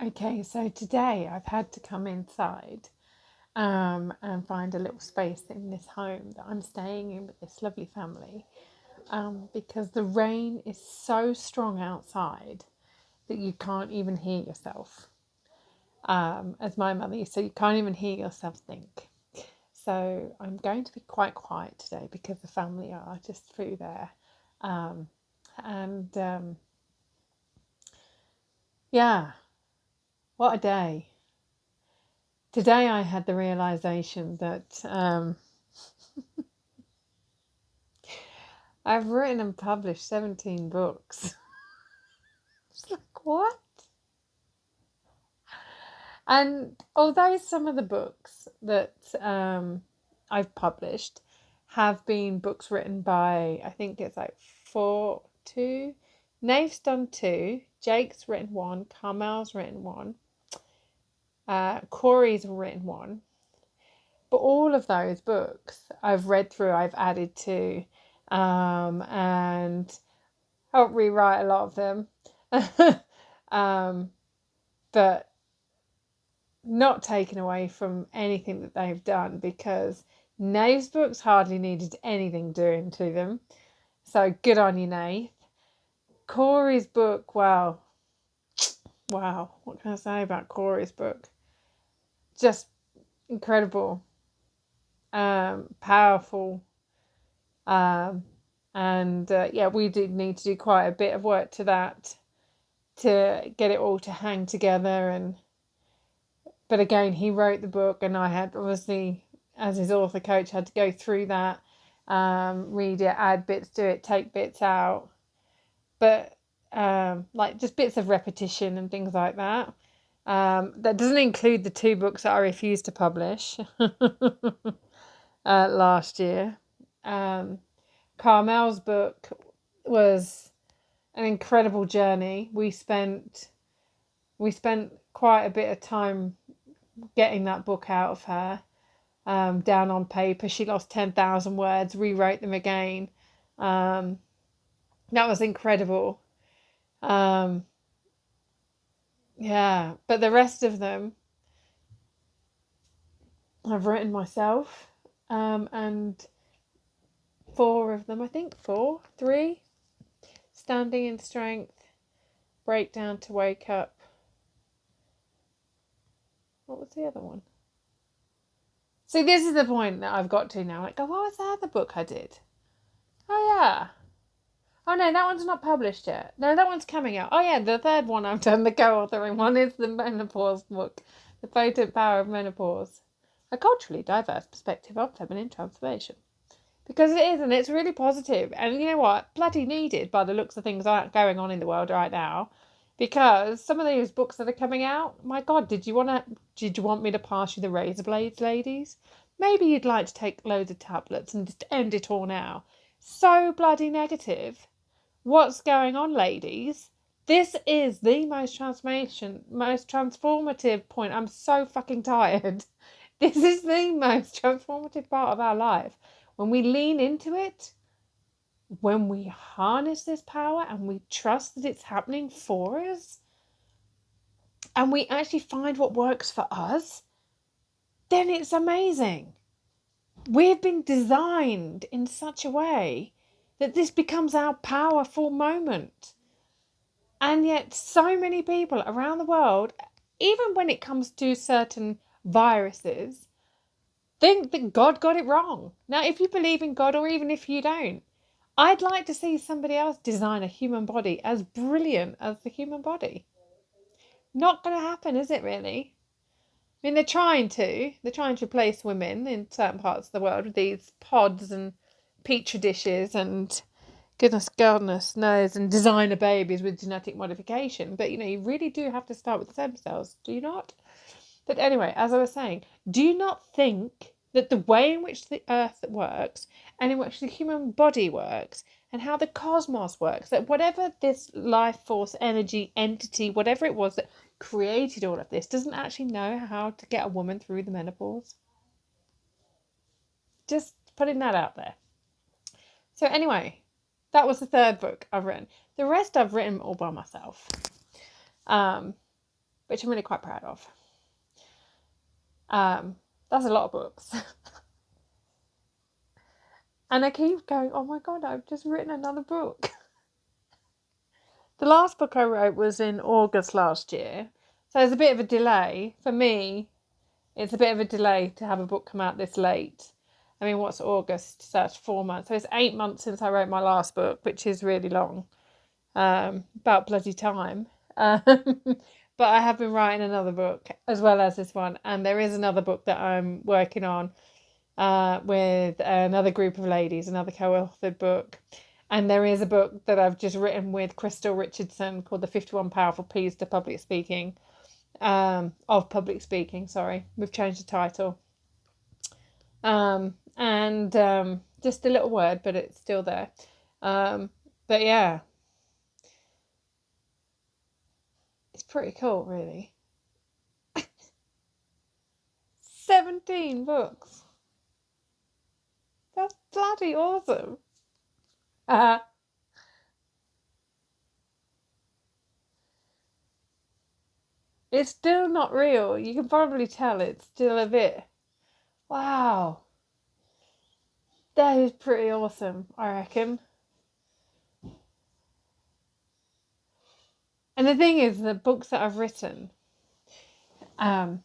Okay, so today I've had to come inside and find a little space in this home that I'm staying in with this lovely family because the rain is so strong outside that you can't even hear yourself, as my mother used to say, you can't even hear yourself think. So I'm going to be quite quiet today because the family are just through there. Um, and yeah, what a day. Today I had the realization that I've written and published 17 books. It's like, what? And although some of the books that I've published have been books written by, I think it's like two. Nave's done two, Jake's written one, Carmel's written one, Corey's written one. But all of those books I've read through, I've added to, and helped rewrite a lot of them. But not taken away from anything that they've done, because Nave's books hardly needed anything doing to them. So good on you, Nave. Corey's book, wow. What can I say about Corey's book? Just incredible, powerful, and yeah, we did need to do quite a bit of work to that to get it all to hang together. But again, he wrote the book, and I had obviously, as his author coach, had to go through that, read it, add bits to it, take bits out, but like just bits of repetition and things like that. That doesn't include the two books that I refused to publish last year. Carmel's book was an incredible journey. We spent quite a bit of time getting that book out of her, down on paper. She lost 10,000 words, rewrote them again. That was incredible. Yeah, but the rest of them I've written myself, and four of them, I think three, Standing in Strength, Breakdown to Wake Up. What was the other one? See, this is the point that I've got to now. Like, what was the other book I did? Oh, yeah. Oh, no, that one's not published yet. No, that one's coming out. Oh, yeah, the third one I've done, the co-authoring one, is the menopause book, The Potent Power of Menopause, a culturally diverse perspective on feminine transformation. Because it is, and it's really positive. And you know what? Bloody needed by the looks of things going on in the world right now. Because some of these books that are coming out, my God, did you want me to pass you the razor blades, ladies? Maybe you'd like to take loads of tablets and just end it all now. So bloody negative. What's going on, ladies? This is the most transformative point. I'm so fucking tired. This is the most transformative part of our life. When we lean into it, when we harness this power and we trust that it's happening for us, and we actually find what works for us, then it's amazing. We've been designed in such a way that this becomes our powerful moment. And yet so many people around the world, even when it comes to certain viruses, think that God got it wrong. Now, if you believe in God, or even if you don't, I'd like to see somebody else design a human body as brilliant as the human body. Not going to happen, is it really? I mean, they're trying to replace women in certain parts of the world with these pods and petri dishes and goodness knows, and designer babies with genetic modification. But you really do have to start with stem cells, do you not? But anyway, as I was saying, do you not think that the way in which the earth works, and in which the human body works, and how the cosmos works, that whatever this life force, energy, entity, whatever it was that created all of this, doesn't actually know how to get a woman through the menopause? Just putting that out there. So anyway, that was the third book I've written. The rest I've written all by myself. which I'm really quite proud of. That's a lot of books. And I keep going, oh my God, I've just written another book. The last book I wrote was in August last year. So there's a bit of a delay. For me, it's a bit of a delay to have a book come out this late. I mean, what's August? So that's 4 months. So it's 8 months since I wrote my last book, which is really long. About bloody time. But I have been writing another book as well as this one. And there is another book that I'm working on with another group of ladies, another co-authored book. And there is a book that I've just written with Crystal Richardson called The 51 Powerful P's to Public Speaking. Of public speaking, sorry. We've changed the title. Just a little word, but it's still there. But yeah. It's pretty cool, really. 17 books. That's bloody awesome. It's still not real. You can probably tell it's still a bit. Wow. That is pretty awesome, I reckon. And the thing is, the books that I've written, to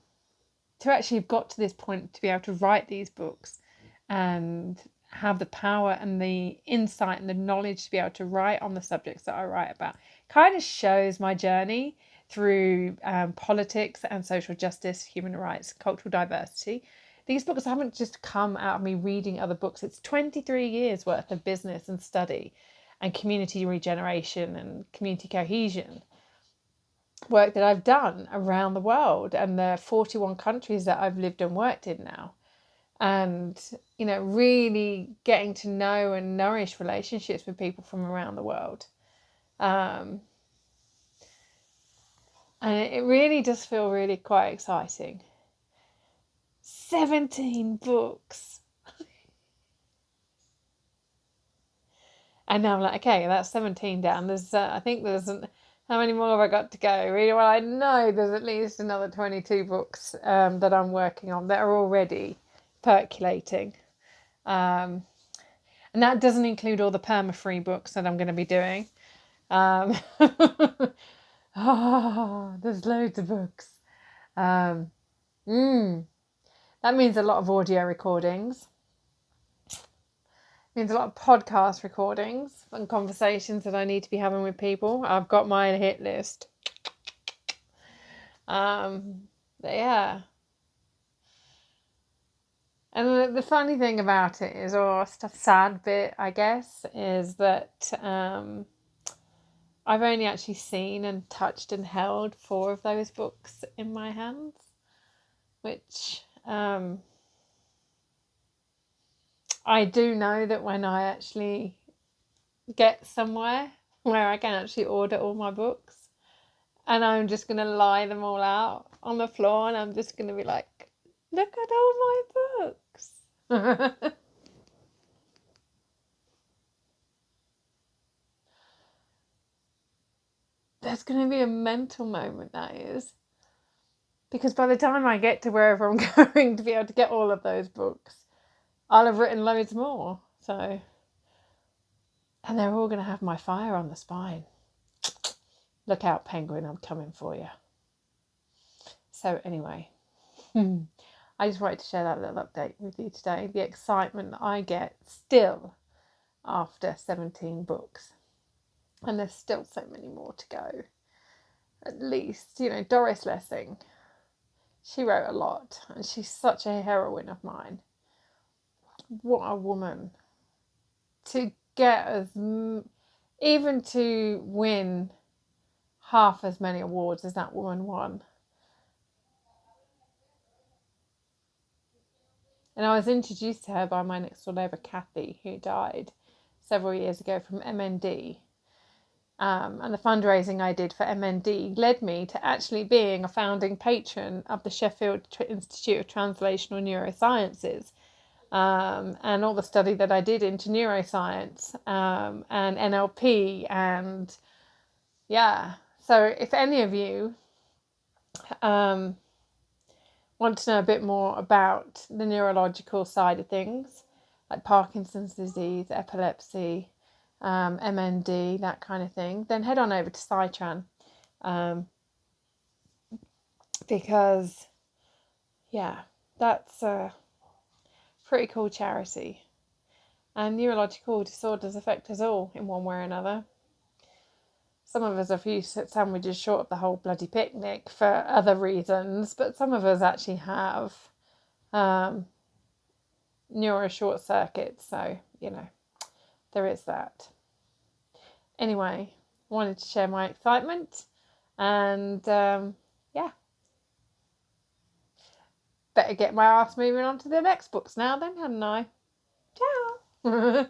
actually have got to this point to be able to write these books and have the power and the insight and the knowledge to be able to write on the subjects that I write about kind of shows my journey through politics and social justice, human rights, cultural diversity. These books haven't just come out of me reading other books. It's 23 years worth of business and study and community regeneration and community cohesion work that I've done around the world and the 41 countries that I've lived and worked in now. And, you know, really getting to know and nourish relationships with people from around the world. And it really does feel really quite exciting. 17 books. And now I'm like, okay, that's 17 down. I think there's, how many more have I got to go? Really, well, I know there's at least another 22 books that I'm working on that are already percolating. And that doesn't include all the perma-free books that I'm going to be doing. There's loads of books. That means a lot of audio recordings. It means a lot of podcast recordings and conversations that I need to be having with people. I've got my hit list. But yeah. And the funny thing about it is, or the sad bit, I guess, is that I've only actually seen and touched and held 4 of those books in my hands, which I do know that when I actually get somewhere where I can actually order all my books and I'm just going to lie them all out on the floor and I'm just going to be like, look at all my books. There's going to be a mental moment, that is. Because by the time I get to wherever I'm going to be able to get all of those books, I'll have written loads more. So, and they're all going to have my fire on the spine. Look out, Penguin, I'm coming for you. So anyway, I just wanted to share that little update with you today. The excitement that I get still after 17 books. And there's still so many more to go. At least, you know, Doris Lessing, she wrote a lot and she's such a heroine of mine. What a woman. To get even to win half as many awards as that woman won. And I was introduced to her by my next door neighbour, Kathy, who died several years ago from MND. And the fundraising I did for MND led me to actually being a founding patron of the Sheffield Institute of Translational Neurosciences, and all the study that I did into neuroscience and NLP. And yeah, so if any of you want to know a bit more about the neurological side of things, like Parkinson's disease, epilepsy, MND, that kind of thing, then head on over to Psytran. Because, yeah, that's a pretty cool charity. And neurological disorders affect us all in one way or another. Some of us are a few sandwiches short of the whole bloody picnic for other reasons, but some of us actually have neuro short circuits, so, there is that. Anyway, wanted to share my excitement, and yeah, better get my ass moving on to the next books now then, hadn't I? Ciao.